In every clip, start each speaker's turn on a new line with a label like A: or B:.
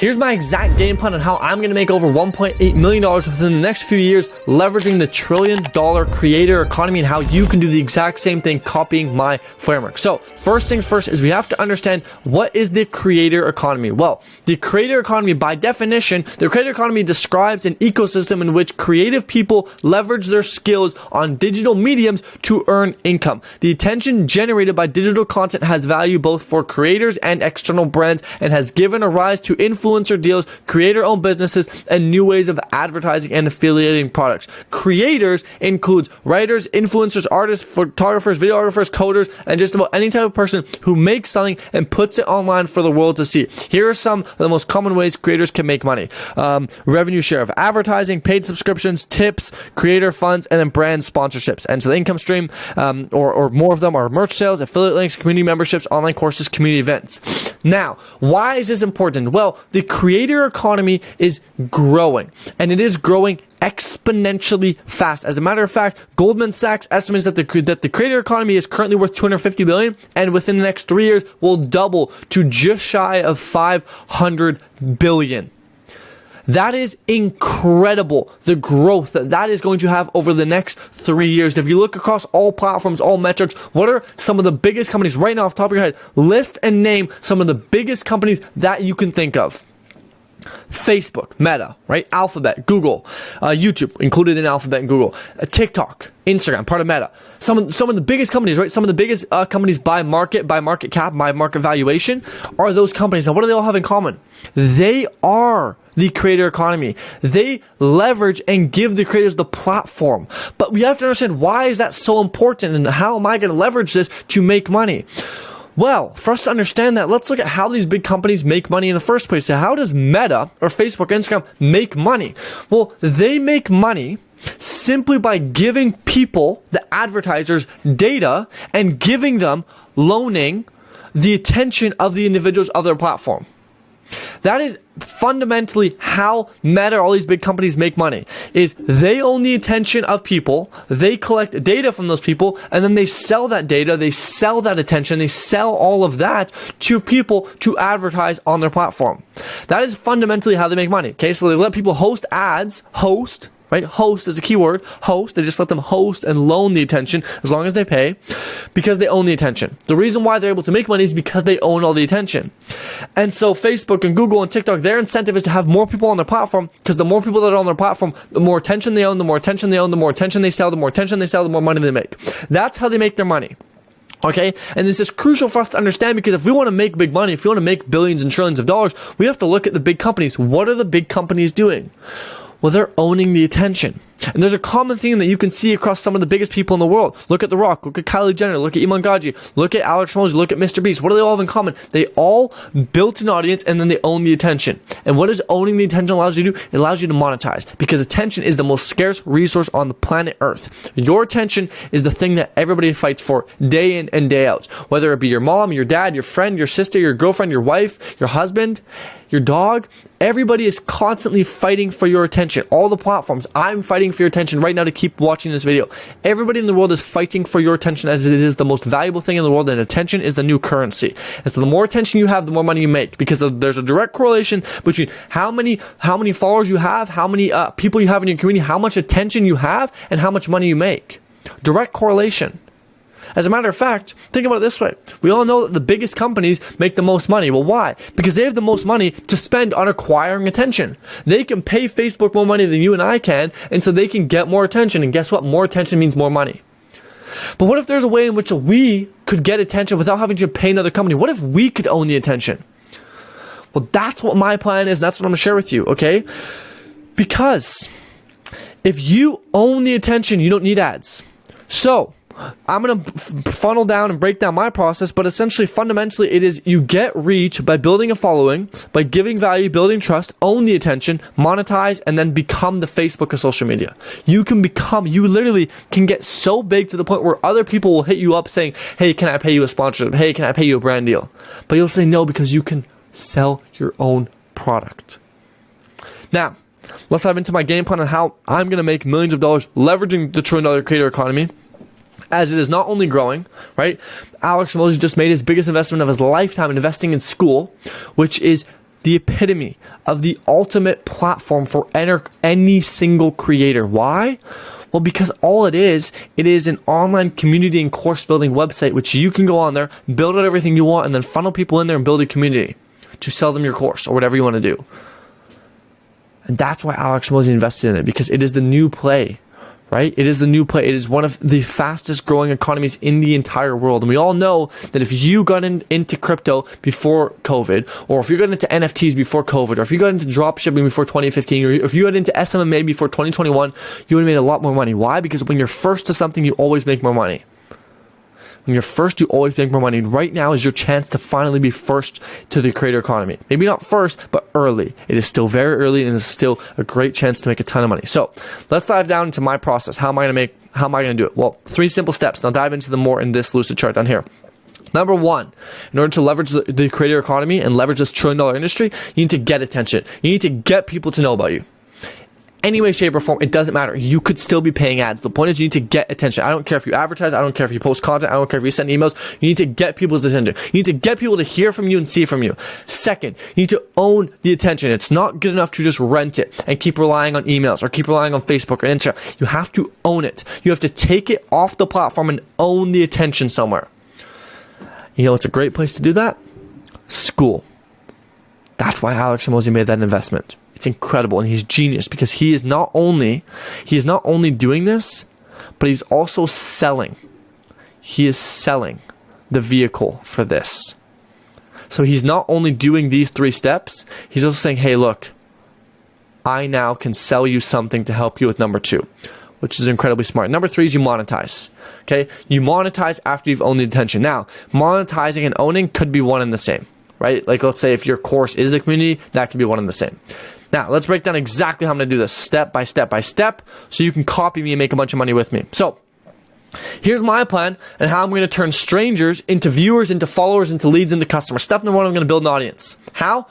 A: Here's my exact game plan on how I'm going to make over $1.8 million within the next few years, leveraging the $1 trillion creator economy, and how you can do the exact same thing copying my framework. So first things first is we have to understand, what is the creator economy? Well, the creator economy, by definition, the creator economy describes an ecosystem in which creative people leverage their skills on digital mediums to earn income. The attention generated by digital content has value both for creators and external brands, and has given a rise to influencer deals, creator-owned businesses, and new ways of advertising and affiliating products. Creators includes writers, influencers, artists, photographers, videographers, coders, and just about any type of person who makes something and puts it online for the world to see. Here are some of the most common ways creators can make money. Revenue share of advertising, paid subscriptions, tips, creator funds, and then brand sponsorships. And so the income stream, or more of them, are merch sales, affiliate links, community memberships, online courses, community events. Now, why is this important? Well, the creator economy is growing, and it is growing exponentially fast. As a matter of fact, Goldman Sachs estimates that the creator economy is currently worth $250 billion, and within the next 3 years will double to just shy of $500 billion. That is incredible, the growth that is going to have over the next 3 years. If you look across all platforms, all metrics, what are some of the biggest companies right now off the top of your head? List and name some of the biggest companies that you can think of. Facebook, Meta, right? Alphabet, Google, YouTube, included in Alphabet and Google, TikTok, Instagram, part of Meta. Some of the biggest companies, right? Some of the biggest companies by market cap, by market valuation are those companies. And what do they all have in common? They are the creator economy. They leverage and give the creators the platform. But we have to understand, why is that so important, and how am I going to leverage this to make money? Well, for us to understand that, let's look at how these big companies make money in the first place. So how does Meta or Facebook, Instagram make money? Well, they make money simply by giving people, the advertisers, data, and giving them, loaning the attention of the individuals of their platform. That is fundamentally how Meta, all these big companies, make money. Is they own the attention of people, they collect data from those people, and then they sell that data, they sell that attention, they sell all of that to people to advertise on their platform. That is fundamentally how they make money. Okay, so they let people host ads, right? Host is a keyword. Host. They just let them host and loan the attention as long as they pay, because they own the attention. The reason why they're able to make money is because they own all the attention. And so Facebook and Google and TikTok, their incentive is to have more people on their platform, because the more people that are on their platform, the more attention they own, the more attention they own, the more attention they sell, the more attention they sell, the more money they make. That's how they make their money. Okay, and this is crucial for us to understand, because if we want to make big money, if we want to make billions and trillions of dollars, we have to look at the big companies. What are the big companies doing? Well, they're owning the attention. And there's a common theme that you can see across some of the biggest people in the world. Look at The Rock, look at Kylie Jenner, look at Iman Gadzhi, look at Alex Hormozi, look at Mr. Beast. What do they all have in common? They all built an audience, and then they own the attention. And what does owning the attention allows you to do? It allows you to monetize, because attention is the most scarce resource on the planet Earth. Your attention is the thing that everybody fights for day in and day out. Whether it be your mom, your dad, your friend, your sister, your girlfriend, your wife, your husband, your dog, everybody is constantly fighting for your attention. All the platforms, I'm fighting for your attention right now to keep watching this video. Everybody in the world is fighting for your attention, as it is the most valuable thing in the world, and attention is the new currency. And so the more attention you have, the more money you make, because there's a direct correlation between how many followers you have, how many people you have in your community, how much attention you have, and how much money you make. Direct correlation. As a matter of fact, think about it this way. We all know that the biggest companies make the most money. Well, why? Because they have the most money to spend on acquiring attention. They can pay Facebook more money than you and I can, and so they can get more attention. And guess what? More attention means more money. But what if there's a way in which we could get attention without having to pay another company? What if we could own the attention? Well, that's what my plan is, and that's what I'm going to share with you, okay? Because if you own the attention, you don't need ads. So I'm going to funnel down and break down my process, but essentially, fundamentally, it is you get reach by building a following, by giving value, building trust, own the attention, monetize, and then become the Facebook of social media. You literally can get so big to the point where other people will hit you up saying, hey, can I pay you a sponsorship? Hey, can I pay you a brand deal? But you'll say no, because you can sell your own product. Now, let's dive into my game plan on how I'm going to make millions of dollars leveraging the $1 trillion creator economy, as it is not only growing, right? Alex Hormozi just made his biggest investment of his lifetime investing in school, which is the epitome of the ultimate platform for any single creator. Why? Well, because all it is an online community and course building website, which you can go on there, build out everything you want, and then funnel people in there and build a community to sell them your course or whatever you want to do. And that's why Alex Hormozi invested in it, because it is the new play, right? It is the new play. It is one of the fastest growing economies in the entire world. And we all know that if you got into crypto before COVID, or if you got into NFTs before COVID, or if you got into dropshipping before 2015, or if you got into SMMA before 2021, you would have made a lot more money. Why? Because when you're first to something, you always make more money. When you're first, you always make more money. And right now is your chance to finally be first to the creator economy. Maybe not first, but early. It is still very early, and it's still a great chance to make a ton of money. So let's dive down into my process. How am I going to do it? Well, 3 simple steps. Now dive into them more in this Lucid chart down here. Number 1, in order to leverage the creator economy and leverage this $1 trillion industry, you need to get attention. You need to get people to know about you. Any way, shape, or form, it doesn't matter. You could still be paying ads. The point is you need to get attention. I don't care if you advertise. I don't care if you post content. I don't care if you send emails. You need to get people's attention. You need to get people to hear from you and see from you. Second, you need to own the attention. It's not good enough to just rent it and keep relying on emails or keep relying on Facebook or Instagram. You have to own it. You have to take it off the platform and own the attention somewhere. You know, it's a great place to do that? School. That's why Alex Hormozi made that investment. It's incredible, and he's genius because he is not only doing this, but he's also selling. He is selling the vehicle for this. So he's not only doing these 3 steps, he's also saying, hey, look, I now can sell you something to help you with number 2, which is incredibly smart. Number 3 is you monetize. Okay, you monetize after you've owned the attention. Now, monetizing and owning could be one and the same, right? Like, let's say if your course is the community, that could be one and the same. Now, let's break down exactly how I'm going to do this step by step by step so you can copy me and make a bunch of money with me. So, here's my plan and how I'm going to turn strangers into viewers, into followers, into leads, into customers. Step number 1, I'm going to build an audience. How?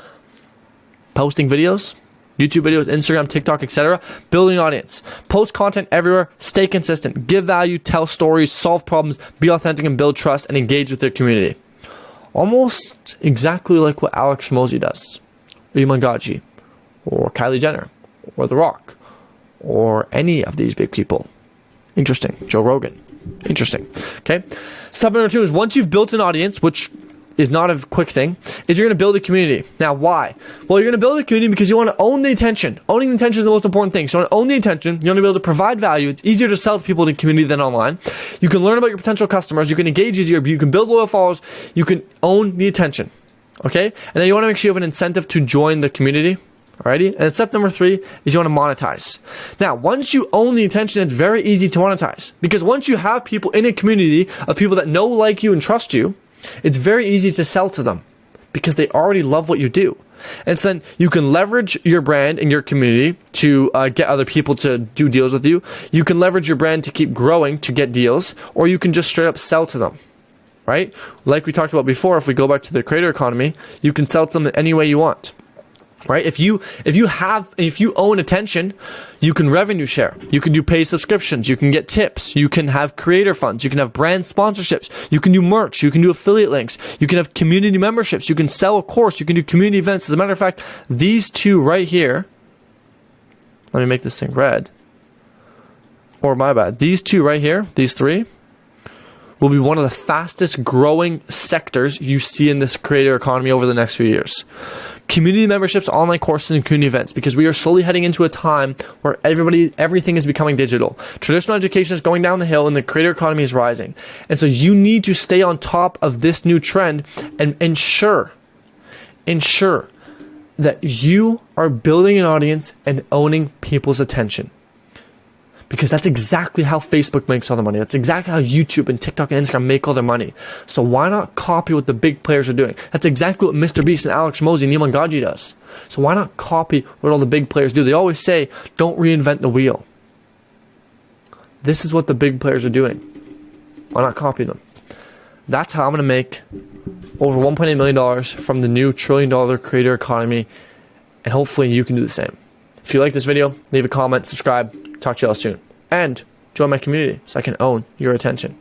A: Posting videos, YouTube videos, Instagram, TikTok, etc. Building an audience. Post content everywhere. Stay consistent. Give value, tell stories, solve problems, be authentic, and build trust and engage with their community. Almost exactly like what Alex Hormozi does. Iman Gadzhi, or Kylie Jenner, or The Rock, or any of these big people. Interesting. Joe Rogan. Interesting. Okay. Step number 2 is once you've built an audience, which is not a quick thing, is you're going to build a community. Now, why? Well, you're going to build a community because you want to own the attention. Owning the attention is the most important thing. So you want to own the attention. You want to be able to provide value. It's easier to sell to people in the community than online. You can learn about your potential customers. You can engage easier. You can build loyal followers. You can own the attention. Okay? And then you want to make sure you have an incentive to join the community. Alrighty? And step number 3 is you want to monetize. Now, once you own the attention, it's very easy to monetize. Because once you have people in a community of people that know, like you, and trust you, it's very easy to sell to them because they already love what you do. And so then you can leverage your brand and your community to get other people to do deals with you. You can leverage your brand to keep growing to get deals, or you can just straight up sell to them. Right? Like we talked about before, if we go back to the creator economy, you can sell to them any way you want. Right? If you own attention, you can revenue share. You can do paid subscriptions. You can get tips. You can have creator funds. You can have brand sponsorships. You can do merch. You can do affiliate links. You can have community memberships. You can sell a course. You can do community events. As a matter of fact, these 2 right here, let me make this thing red. Or my bad. These 2 right here, these 3, will be one of the fastest growing sectors you see in this creator economy over the next few years. Community memberships, online courses, and community events, because we are slowly heading into a time where everything is becoming digital. Traditional education is going down the hill and the creator economy is rising. And so you need to stay on top of this new trend and ensure that you are building an audience and owning people's attention. Because that's exactly how Facebook makes all the money. That's exactly how YouTube and TikTok and Instagram make all their money. So why not copy what the big players are doing? That's exactly what Mr. Beast and Alex Hormozi and Iman Gadzhi does. So why not copy what all the big players do? They always say, don't reinvent the wheel. This is what the big players are doing. Why not copy them? That's how I'm going to make over $1.8 million from the new $1 trillion creator economy. And hopefully you can do the same. If you like this video, leave a comment, subscribe. Talk to y'all soon. And join my community so I can own your attention.